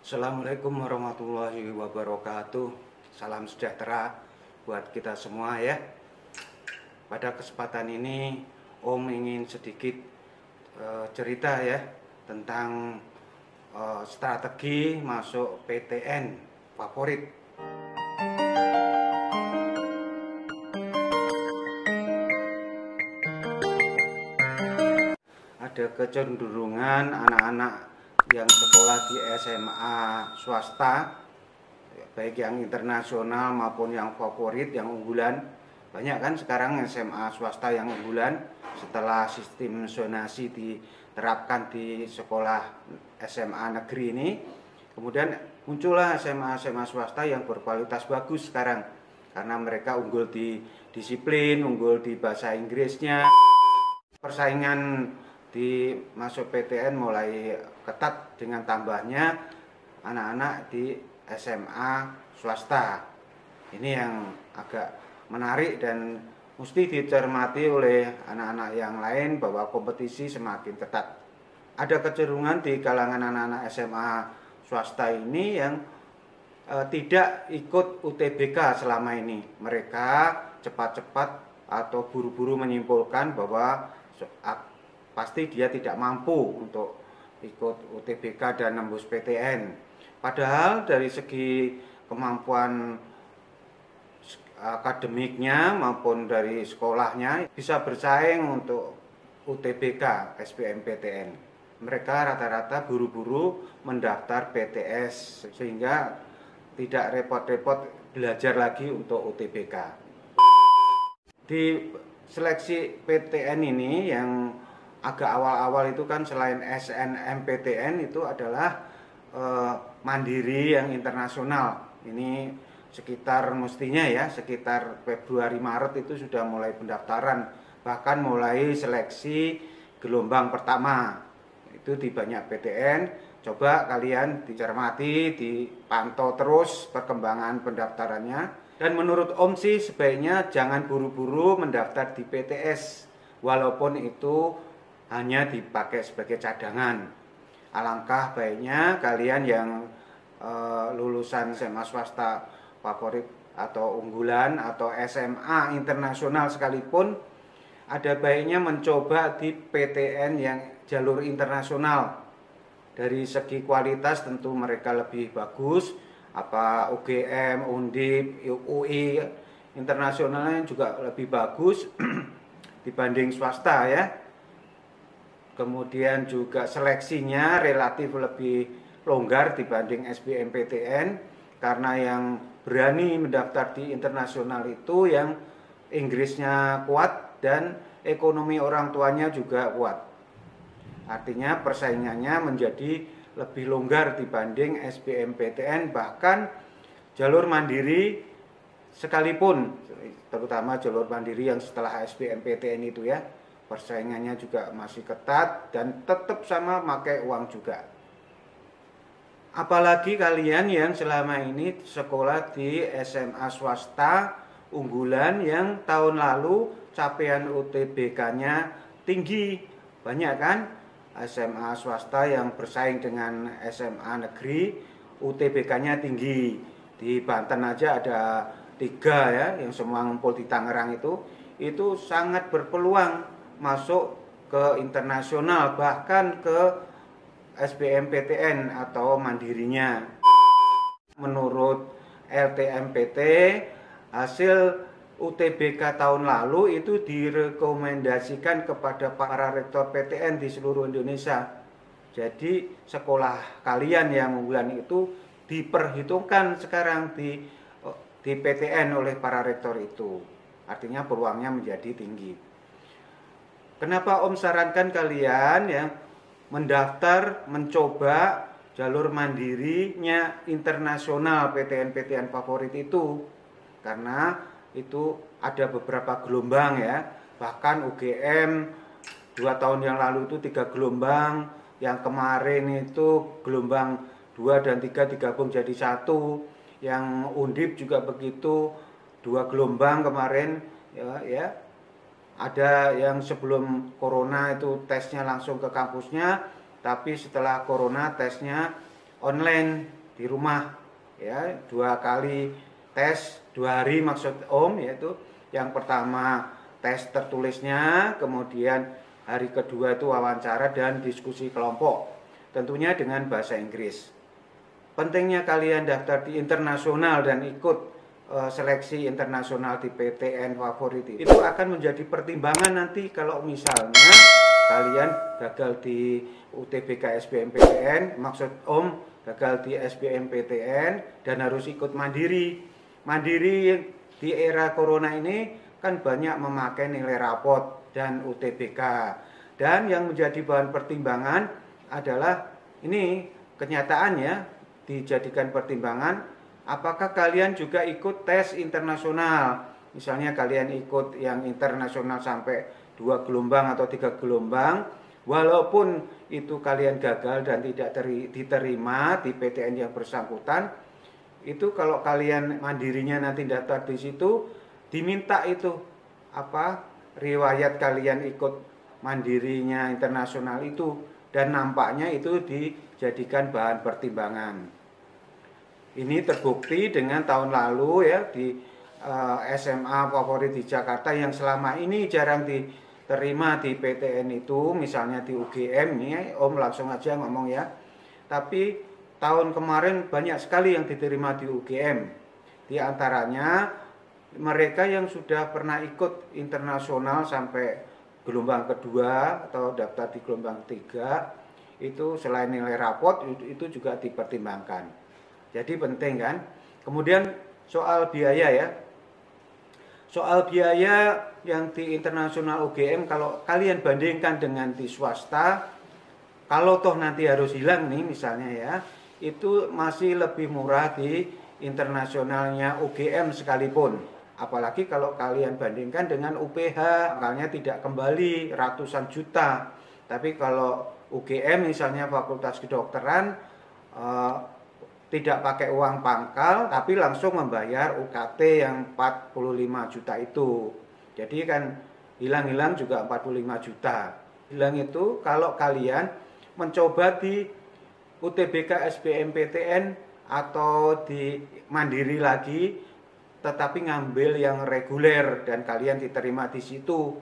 Assalamualaikum warahmatullahi wabarakatuh. Salam sejahtera buat kita semua ya. Pada kesempatan ini Om ingin sedikit cerita ya tentang strategi masuk PTN favorit. Ada kecenderungan anak-anak yang sekolah di SMA swasta, baik yang internasional maupun yang favorit, yang unggulan. Banyak kan sekarang SMA swasta yang unggulan setelah sistem zonasi diterapkan di sekolah SMA negeri ini. Kemudian muncullah SMA swasta yang berkualitas bagus sekarang, karena mereka unggul di disiplin, unggul di bahasa Inggrisnya. Persaingan di masuk PTN mulai ketat dengan tambahnya anak-anak di SMA swasta. Ini yang agak menarik dan mesti dicermati oleh anak-anak yang lain bahwa kompetisi semakin ketat. Ada kecenderungan di kalangan anak-anak SMA swasta ini yang tidak ikut UTBK selama ini. Mereka cepat-cepat atau buru-buru menyimpulkan bahwa pasti dia tidak mampu untuk ikut UTBK dan nembus PTN. Padahal dari segi kemampuan akademiknya maupun dari sekolahnya bisa bersaing untuk UTBK, SBMPTN. Mereka rata-rata buru-buru mendaftar PTS sehingga tidak repot-repot belajar lagi untuk UTBK. Di seleksi PTN ini yang agak awal-awal itu kan selain SNMPTN itu adalah mandiri yang internasional. Ini sekitar mestinya ya sekitar Februari Maret itu sudah mulai pendaftaran, bahkan mulai seleksi gelombang pertama. Itu di banyak PTN. Coba kalian dicermati, dipantau terus perkembangan pendaftarannya. Dan menurut Om sih sebaiknya jangan buru-buru mendaftar di PTS, walaupun itu hanya dipakai sebagai cadangan. Alangkah baiknya kalian yang lulusan SMA swasta favorit atau unggulan atau SMA internasional sekalipun, ada baiknya mencoba di PTN yang jalur internasional. Dari segi kualitas tentu mereka lebih bagus, apa UGM, Undip, UI internasionalnya juga lebih bagus dibanding swasta ya. Kemudian juga seleksinya relatif lebih longgar dibanding SBMPTN, karena yang berani mendaftar di internasional itu yang Inggrisnya kuat dan ekonomi orang tuanya juga kuat. Artinya persaingannya menjadi lebih longgar dibanding SBMPTN, bahkan jalur mandiri sekalipun, terutama jalur mandiri yang setelah SBMPTN itu ya, persaingannya juga masih ketat dan tetap sama pakai uang juga. Apalagi kalian yang selama ini sekolah di SMA swasta unggulan yang tahun lalu capaian UTBK-nya tinggi. Banyak kan SMA swasta yang bersaing dengan SMA negeri, UTBK-nya tinggi. Di Banten aja ada 3 ya, yang semua ngumpul di Tangerang itu sangat berpeluang masuk ke internasional, bahkan ke SBMPTN atau mandirinya. Menurut LTMPT, hasil UTBK tahun lalu itu direkomendasikan kepada para rektor PTN di seluruh Indonesia. Jadi sekolah kalian yang unggulan itu diperhitungkan sekarang di PTN oleh para rektor itu. Artinya peluangnya menjadi tinggi. Kenapa Om sarankan kalian ya mendaftar, mencoba jalur mandirinya internasional PTN favorit itu? Karena itu ada beberapa gelombang ya, bahkan UGM 2 tahun yang lalu itu 3 gelombang, yang kemarin itu gelombang 2 dan 3 digabung jadi 1, yang Undip juga begitu 2 gelombang kemarin ya. Ada yang sebelum corona itu tesnya langsung ke kampusnya, tapi setelah corona tesnya online di rumah ya, 2 kali tes 2 hari maksud Om, yaitu yang pertama tes tertulisnya, kemudian hari kedua itu wawancara dan diskusi kelompok, tentunya dengan bahasa Inggris. Pentingnya kalian daftar di internasional dan ikut seleksi internasional di PTN favorit itu akan menjadi pertimbangan nanti kalau misalnya kalian gagal di UTBK SBMPTN, maksud Om gagal di SBMPTN dan harus ikut mandiri. Mandiri di era corona ini kan banyak memakai nilai rapot dan UTBK. Dan yang menjadi bahan pertimbangan adalah ini kenyataannya dijadikan pertimbangan apakah kalian juga ikut tes internasional. Misalnya kalian ikut yang internasional sampai 2 gelombang atau 3 gelombang, walaupun itu kalian gagal dan tidak diterima di PTN yang bersangkutan, itu kalau kalian mandirinya nanti daftar di situ, diminta itu riwayat kalian ikut mandirinya internasional itu, dan nampaknya itu dijadikan bahan pertimbangan. Ini terbukti dengan tahun lalu ya di SMA favorit di Jakarta yang selama ini jarang diterima di PTN itu, misalnya di UGM nih, Om langsung aja ngomong ya. Tapi tahun kemarin banyak sekali yang diterima di UGM. Di antaranya mereka yang sudah pernah ikut internasional sampai gelombang kedua atau daftar di gelombang 3, itu selain nilai rapot itu juga dipertimbangkan. Jadi penting kan. Kemudian soal biaya ya. Soal biaya yang di internasional UGM kalau kalian bandingkan dengan di swasta, kalau toh nanti harus hilang nih misalnya ya, itu masih lebih murah di internasionalnya UGM sekalipun. Apalagi kalau kalian bandingkan dengan UPH, makanya tidak kembali ratusan juta. Tapi kalau UGM misalnya Fakultas Kedokteran tidak pakai uang pangkal, tapi langsung membayar UKT yang 45 juta itu. Jadi kan hilang-hilang juga 45 juta. Hilang itu kalau kalian mencoba di UTBK SBMPTN atau di mandiri lagi, tetapi ngambil yang reguler dan kalian diterima di situ.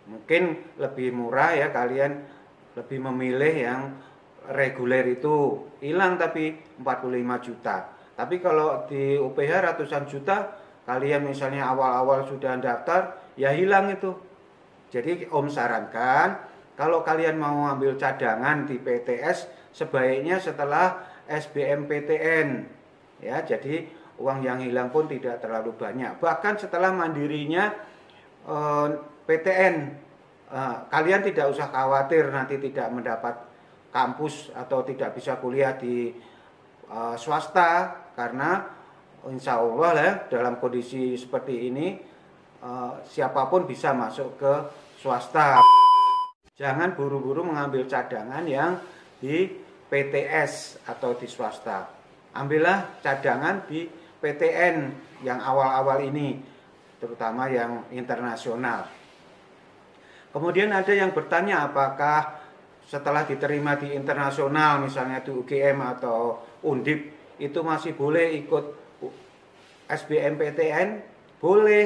Mungkin lebih murah ya, kalian lebih memilih yang reguler itu, hilang tapi 45 juta. Tapi kalau di UPH ratusan juta, kalian misalnya awal-awal sudah daftar, ya hilang itu. Jadi Om sarankan, kalau kalian mau ambil cadangan di PTS, sebaiknya setelah SBMPTN. Ya, jadi uang yang hilang pun tidak terlalu banyak. Bahkan setelah mandirinya PTN, kalian tidak usah khawatir nanti tidak mendapat kampus atau tidak bisa kuliah di swasta, karena insya Allah ya, dalam kondisi seperti ini siapapun bisa masuk ke swasta. Jangan buru-buru mengambil cadangan yang di PTS atau di swasta. Ambillah cadangan di PTN yang awal-awal ini, terutama yang internasional. Kemudian ada yang bertanya apakah setelah diterima di internasional, misalnya di UGM atau Undip, itu masih boleh ikut SBMPTN? Boleh.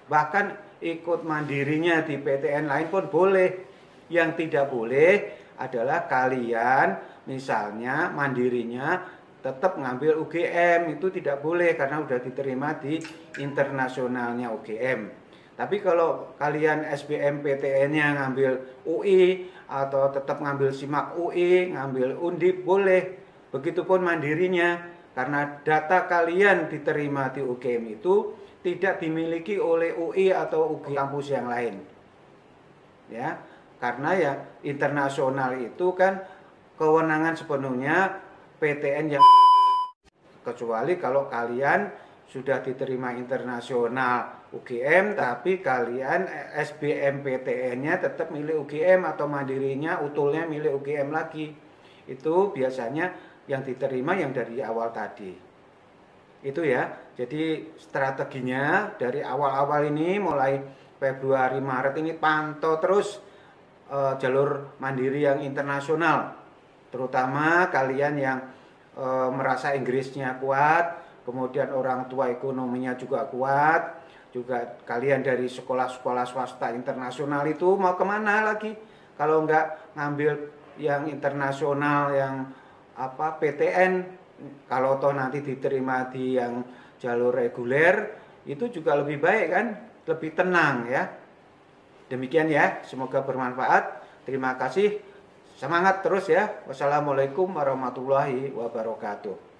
Bahkan ikut mandirinya di PTN lain pun boleh. Yang tidak boleh adalah kalian misalnya mandirinya tetap ngambil UGM, itu tidak boleh karena sudah diterima di internasionalnya UGM. Tapi kalau kalian SBMPTN-nya ngambil UI atau tetap ngambil SIMAK UI, ngambil Undip, boleh. Begitupun mandirinya, karena data kalian diterima di UGM itu tidak dimiliki oleh UI atau UGM kampus yang lain. Ya, karena ya internasional itu kan kewenangan sepenuhnya PTN yang, kecuali kalau kalian sudah diterima internasional UGM, tapi kalian SBMPTN-nya tetap milik UGM atau mandirinya utulnya milik UGM lagi. Itu biasanya yang diterima yang dari awal tadi. Itu ya. Jadi strateginya dari awal-awal ini mulai Februari Maret ini pantau terus jalur mandiri yang internasional. Terutama kalian yang merasa Inggrisnya kuat, kemudian orang tua ekonominya juga kuat, juga kalian dari sekolah-sekolah swasta internasional itu mau kemana lagi? Kalau nggak ngambil yang internasional, yang PTN, kalau toh nanti diterima di yang jalur reguler, itu juga lebih baik kan, lebih tenang ya. Demikian ya, semoga bermanfaat. Terima kasih, semangat terus ya. Wassalamualaikum warahmatullahi wabarakatuh.